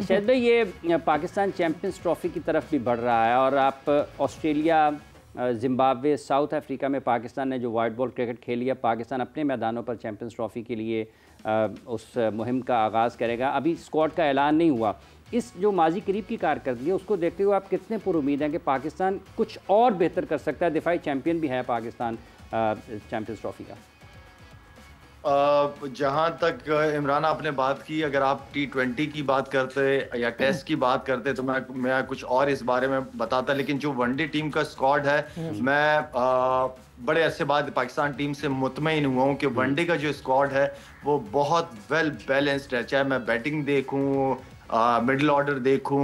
शायद भाई ये पाकिस्तान चैंपियंस ट्रॉफी की तरफ भी बढ़ रहा है और आप ऑस्ट्रेलिया, जिम्बाब्वे, साउथ अफ्रीका में पाकिस्तान ने जो वाइट बॉल क्रिकेट खेली है, पाकिस्तान अपने मैदानों पर चैंपियंस ट्रॉफी के लिए उस मुहिम का आगाज़ करेगा। अभी स्क्वाड का ऐलान नहीं हुआ। इस जो माजी करीब की कारकर्दगी है उसको देखते हुए आप कितने पुरुमीद हैं कि पाकिस्तान कुछ और बेहतर कर सकता है? दिफाई चैंपियन भी है पाकिस्तान चैंपियंस ट्रॉफी का। जहां तक इमरान आपने बात की, अगर आप T20 की बात करते या टेस्ट की बात करते तो मैं कुछ और इस बारे में बताता, लेकिन जो वनडे टीम का स्क्वाड है, मैं बड़े अरसे बाद पाकिस्तान टीम से मुतमईन हुआ हूँ कि वनडे का जो स्क्वाड है वो बहुत वेल बैलेंस्ड है। चाहे मैं बैटिंग देखूँ, मिडिल ऑर्डर देखूँ,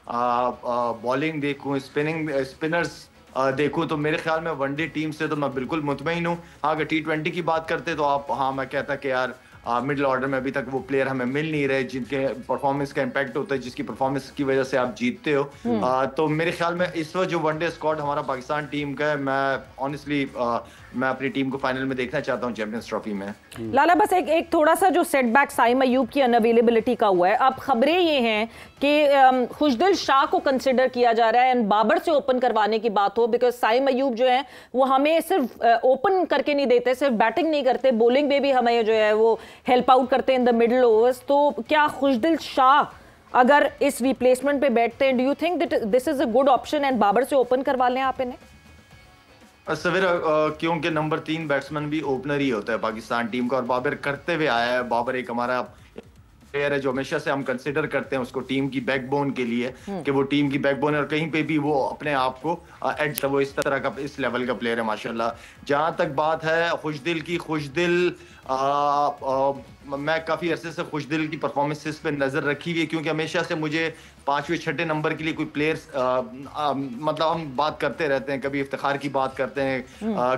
बॉलिंग देखूँ, स्पिनर्स देखूं, तो मेरे ख्याल में वनडे टीम से तो मैं बिल्कुल मुतमईन हूँ। हाँ, अगर T20 की बात करते तो आप, हाँ, मैं कहता कि यार मिडिल ऑर्डर में अभी तक वो प्लेयर हमें मिल नहीं रहे जिनके परफॉर्मेंस का इम्पैक्ट होता है, जिसकी परफॉर्मेंस की वजह से आप जीतते हो। तो मेरे ख्याल में इस वक्त जो वनडे स्क्वाड हमारा पाकिस्तान टीम का है, मैं ऑनेस्टली मैं अपनी टीम को फाइनल में देखना चाहता हूं चैंपियंस ट्रॉफी में। लाला, बस एक थोड़ा सा जो सेटबैक साइम अयूब की अनअवेलेबिलिटी का हुआ है, अब खबरें ये हैं कि खुशदिल शाह को कंसिडर किया जा रहा है एंड बाबर से ओपन करवाने की बात हो, बिकॉज साइम अयूब जो है वो हमें सिर्फ ओपन करके नहीं देते, सिर्फ बैटिंग नहीं करते, बॉलिंग में भी हमें जो है वो हेल्प आउट करते हैं इन द मिडिल ओवर्स। तो क्या खुशदिल शाह अगर इस रिप्लेसमेंट पे बैठते हैं, do you think that this is a good option and Babar से ओपन करवा लें आप इन्हें? सवेरा, क्योंकि नंबर 3 बैट्समैन भी ओपनर ही होता है पाकिस्तान टीम का और बाबर करते हुए आया है। बाबर एक हमारा प्लेयर है जो हमेशा से हम कंसिडर करते हैं उसको टीम की बैकबोन के लिए, कि वो टीम की बैकबोन है और कहीं पे भी वो अपने आप को एज, वो इस तरह का, इस लेवल का प्लेयर है माशाल्लाह। जहां तक बात है खुशदिल की, खुशदिल मैं काफ़ी अरसे से खुशदिल की परफॉर्मेंसेस पे नज़र रखी हुई है, क्योंकि हमेशा से मुझे 5वें 6ठे नंबर के लिए कोई प्लेयर्स, मतलब हम बात करते रहते हैं, कभी इफ्तिखार की बात करते हैं,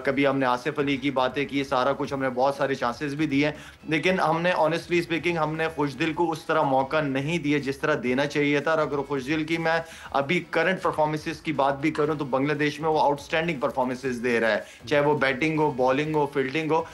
कभी हमने आसिफ अली की बातें की, सारा कुछ, हमने बहुत सारे चांसेस भी दिए, लेकिन हमने ऑनेस्टली स्पीकिंग हमने खुशदिल को उस तरह मौका नहीं दिया जिस तरह देना चाहिए था। और अगर खुशदिल की मैं अभी करंट परफॉर्मेंसेस की बात भी करूँ तो बांग्लादेश में वो आउटस्टैंडिंग परफॉर्मेंसेस दे रहा है, चाहे वो बैटिंग हो, बॉलिंग हो, फील्डिंग हो।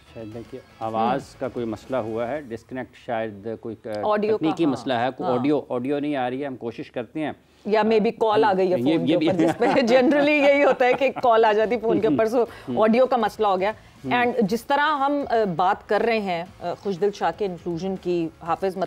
शायद देखिए आवाज़ का कोई मसला हुआ है, डिस्कनेक्ट, शायद कोई तकनीकी मसला है, ऑडियो नहीं आ रही है। हम कोशिश करते हैं, या मे बी कॉल आ गई है फोन के ऊपर, जिस पे जनरली यही होता है कि कॉल आ जाती फोन के ऊपर, सो ऑडियो का मसला हो गया। एंड जिस तरह हम बात कर रहे हैं खुशदिल शाह के इंक्लूजन की, हाफिज,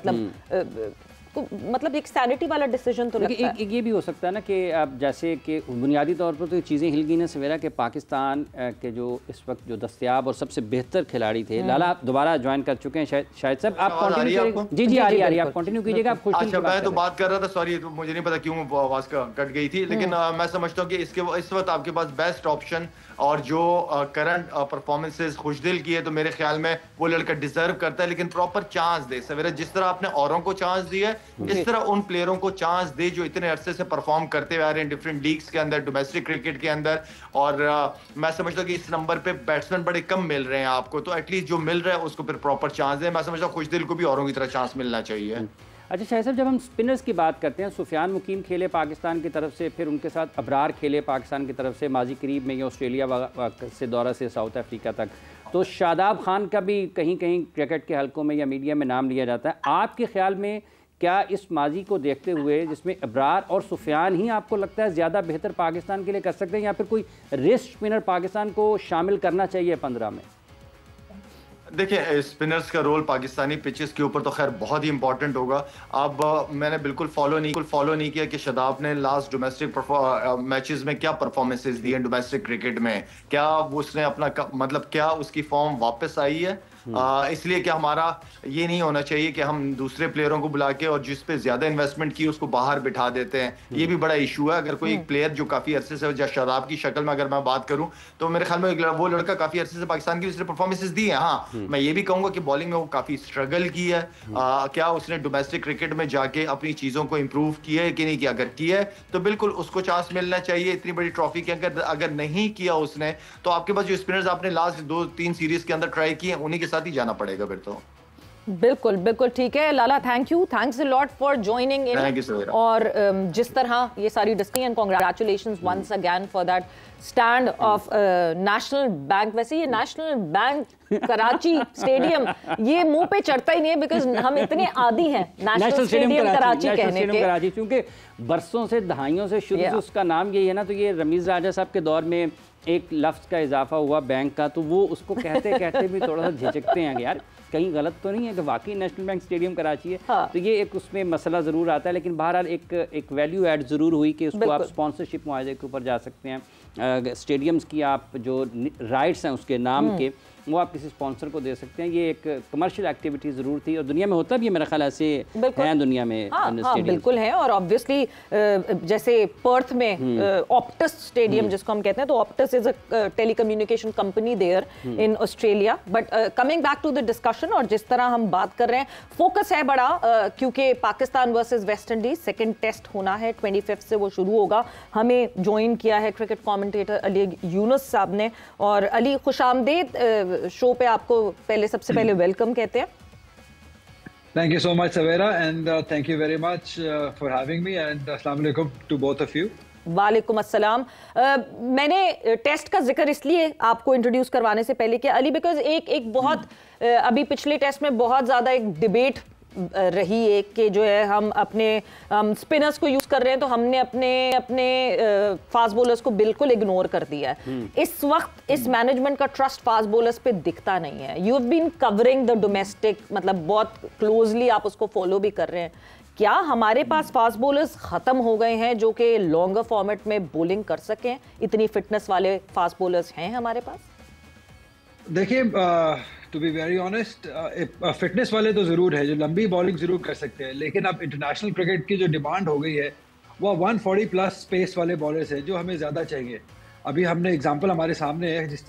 मतलब एक सैनिटी वाला डिसीजन तो लगता है। ये भी हो सकता है ना कि अब जैसे कि बुनियादी तौर पर तो चीज़ें हिल गई ना सवेरा, के पाकिस्तान के जो इस वक्त जो दस्तियाब और सबसे बेहतर खिलाड़ी थे, लाला आप दोबारा ज्वाइन कर चुके हैं शायद साहब, आप कंटिन्यू, जी आ रही आप कंटिन्यू कीजिएगा। आप अच्छा, मैं तो बात कर रहा था, सॉरी, तो मुझे नहीं पता क्यों आवाज़ कट गई थी, लेकिन मैं समझता हूँ कि इस वक्त आपके पास बेस्ट ऑप्शन और जो करंट परफॉर्मेंसेस खुशदिल की है, तो मेरे ख्याल में वो लड़का डिजर्व करता है, लेकिन प्रॉपर चांस दे सवेरा। जिस तरह आपने औरों को चांस दिया है, इस तरह उन प्लेयरों को चांस दे जो इतने अरसे से परफॉर्म करते हुए आ रहे हैं डिफरेंट लीग्स के अंदर, डोमेस्टिक क्रिकेट के अंदर। और मैं समझता हूँ कि इस नंबर पे बैट्समैन बड़े कम मिल रहे हैं आपको, तो एटलीस्ट जो मिल रहा है उसको फिर प्रॉपर चांस दे। मैं समझता हूँ खुशदिल को भी औरों की तरह चांस मिलना चाहिए। अच्छा शाहिद साहब, जब हम स्पिनर्स की बात करते हैं, सुफियान मुकीम खेले पाकिस्तान की तरफ से, फिर उनके साथ अबरार खेले पाकिस्तान की तरफ से, माजी करीब में ये ऑस्ट्रेलिया से दौरा से साउथ अफ्रीका तक, तो शादाब खान का भी कहीं कहीं क्रिकेट के हलकों में या मीडिया में नाम लिया जाता है। आपके ख्याल में क्या इस माजी को देखते हुए, जिसमें अबरार और सुफियान ही आपको लगता है ज़्यादा बेहतर पाकिस्तान के लिए कर सकते हैं, या फिर कोई रिस्ट स्पिनर पाकिस्तान को शामिल करना चाहिए 15 में? देखिए, स्पिनर्स का रोल पाकिस्तानी पिचेस के ऊपर तो खैर बहुत ही इंपॉर्टेंट होगा। अब मैंने बिल्कुल फॉलो नहीं किया कि शादाब ने लास्ट डोमेस्टिक मैचेस में क्या परफॉर्मेंसेस दी हैं डोमेस्टिक क्रिकेट में, क्या उसने अपना मतलब क्या उसकी फॉर्म वापस आई है। इसलिए कि हमारा ये नहीं होना चाहिए कि हम दूसरे प्लेयरों को बुला के और जिस पे ज्यादा इन्वेस्टमेंट की उसको बाहर बिठा देते हैं। ये भी बड़ा इशू है। अगर कोई एक प्लेयर जो काफी अरसे से, शादाब की शक्ल में अगर मैं बात करूं तो मेरे ख्याल में वो लड़का काफी अरसे से पाकिस्तान की उसने परफॉर्मेंसेस दी है। हाँ, मैं ये भी कहूंगा कि बॉलिंग में वो काफी स्ट्रगल की है। क्या उसने डोमेस्टिक क्रिकेट में जाके अपनी चीजों को इंप्रूव किया है कि नहीं किया? अगर किया है तो बिल्कुल उसको चांस मिलना चाहिए इतनी बड़ी ट्रॉफी के। अगर नहीं किया उसने तो आपके पास जो स्पिनर्स आपने लास्ट 2-3 सीरीज के अंदर ट्राई किए उन्हीं के साथ ही जाना पड़ेगा फिर तो। बिल्कुल बिल्कुल ठीक है लाला, thank you, thanks a lot for joining in. और जिस तरह ये सारी discussion, congratulations once again for that stand of national bank. वैसे ये नेशनल बैंक कराची स्टेडियम ये मुंह पे चढ़ता ही नहीं है, बिकॉज हम इतने आदी हैं नेशनल स्टेडियम कराची कहने के, क्योंकि बरसों से दहाइयों से शुरू से उसका नाम यही है ना। तो ये रमीज़ राजा साहब के दौर में एक लफ्ज़ का इजाफा हुआ बैंक का, तो वो उसको कहते कहते भी थोड़ा सा झिझकते हैं कि यार कहीं गलत तो नहीं है कि वाकई नेशनल बैंक स्टेडियम कराची है। हाँ। तो ये एक उसमें मसला ज़रूर आता है, लेकिन बहरहाल एक वैल्यू ऐड ज़रूर हुई कि उसको आप स्पॉन्सरशिप मुआवजे के ऊपर जा सकते हैं। स्टेडियम्स की आप जो राइट्स हैं उसके नाम के, वो आप किसी स्पॉन्सर को दे सकते हैं। ये एक कमर्शियल एक्टिविटी ज़रूर थी और दुनिया में होता भी है, मेरा ख्याल ऐसे हैं दुनिया में। हाँ, बिल्कुल है। और ऑब्वियसली जैसे पर्थ में ऑप्टस स्टेडियम जिसको हम कहते हैं, तो Optus is a telecommunication company there in Australia. But coming back to the discussion, और जिस तरह हम बात कर रहे हैं, फोकस है बड़ा क्योंकि Pakistan versus West Indies second test होना है, 25 से वो शुरू होगा। हमें ज्वाइन किया है क्रिकेट कॉमेंटेटर अली यूनुस साहब ने। और अली, खुशामदीद शो पे आपको पहले सबसे पहले वेलकम कहते हैं। Thank you so much, Savera, and thank you very much for having me, and अस्सलाम वालेकुम to both of you. वालेकुम अस्सलाम। मैंने टेस्ट का जिक्र इसलिए आपको इंट्रोड्यूस करवाने से पहले किया अली, बिकॉज एक बहुत अभी पिछले टेस्ट में बहुत ज़्यादा एक डिबेट रही एक कि जो है हम अपने स्पिनर्स को यूज कर रहे हैं, तो हमने अपने फास्ट बॉलर्स को बिल्कुल इग्नोर कर दिया है। इस वक्त इस मैनेजमेंट का ट्रस्ट फास्ट बॉलर्स पे दिखता नहीं है। You have been covering the domestic, मतलब बहुत क्लोजली आप उसको फॉलो भी कर रहे हैं। क्या हमारे पास फास्ट बॉलर्स खत्म हो गए हैं जो कि लॉन्गर फॉर्मेट में बॉलिंग कर सकें? इतनी फिटनेस वाले फास्ट बॉलर्स हैं हमारे पास? देखिए, to be very honest, fitness वाले तो ज़रूर है जो लंबी बॉलिंग ज़रूर कर सकते हैं, लेकिन अब इंटरनेशनल क्रिकेट की जो डिमांड हो गई है वो 140 प्लस स्पेस वाले बॉलर्स है जो हमें ज़्यादा चाहिए। अभी हमने एग्जांपल हमारे सामने है, जिस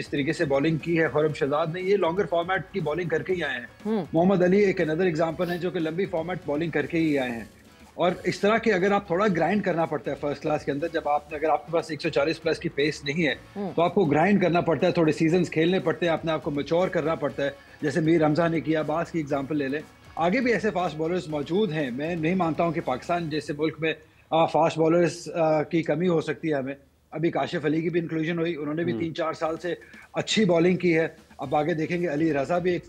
तरीके से बॉलिंग की है खुर्रम शहजाद ने, ये लॉन्गर फॉर्मेट की बॉलिंग करके ही आए हैं। मोहम्मद अली एक अनदर एग्जांपल है जो कि लंबी फॉर्मेट बॉलिंग करके ही आए हैं। और इस तरह के अगर आप थोड़ा ग्राइंड करना पड़ता है फर्स्ट क्लास के अंदर, जब अगर आपके पास 140 प्लस की पेस नहीं है तो आपको ग्राइंड करना पड़ता है, थोड़े सीजन्स खेलने पड़ते हैं, अपने आप को मैच्योर करना पड़ता है। जैसे मीर हमजा ने किया, बास की एग्जांपल ले लें, आगे भी ऐसे फास्ट बॉलर्स मौजूद हैं। मैं नहीं मानता हूँ कि पाकिस्तान जैसे मुल्क में फास्ट बॉलर्स की कमी हो सकती है हमें। अभी काशिफ अली की भी इंक्लूजन हुई, उन्होंने भी 3-4 साल से अच्छी बॉलिंग की है। अब आगे देखेंगे, अली रजा भी एक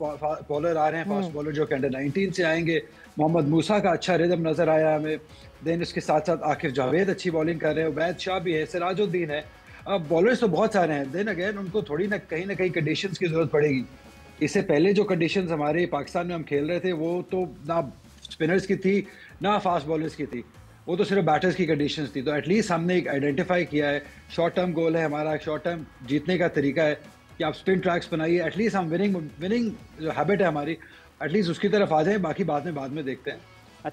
बॉलर आ रहे हैं, फास्ट बॉलर जो कि अंडर 19 से आएंगे। मोहम्मद मूसा का अच्छा रिदम नजर आया हमें। देन उसके साथ साथ आकिफ जावेद अच्छी बॉलिंग कर रहे हैं, उबैद शाह भी है, सिराजुद्दीन है। अब बॉलर्स तो बहुत सारे हैं। देन अगेन उनको थोड़ी ना कहीं कंडीशंस की जरूरत पड़ेगी। इससे पहले जो कंडीशंस हमारे पाकिस्तान में हम खेल रहे थे वो तो ना स्पिनर्स की थी ना फास्ट बॉलर्स की थी, वो तो सिर्फ बैटर्स की कंडीशंस थी। तो एटलीस्ट हमने एक आइडेंटिफाई किया है, शॉर्ट टर्म गोल है हमारा, शॉर्ट टर्म जीतने का तरीका है कि आप स्पिन ट्रैक्स बनाइए। एटलीस्ट हम विनिंग जो हैबिट है हमारी, एटलीस्ट उसकी तरफ आ जाएं, बाकी बाद में देखते हैं।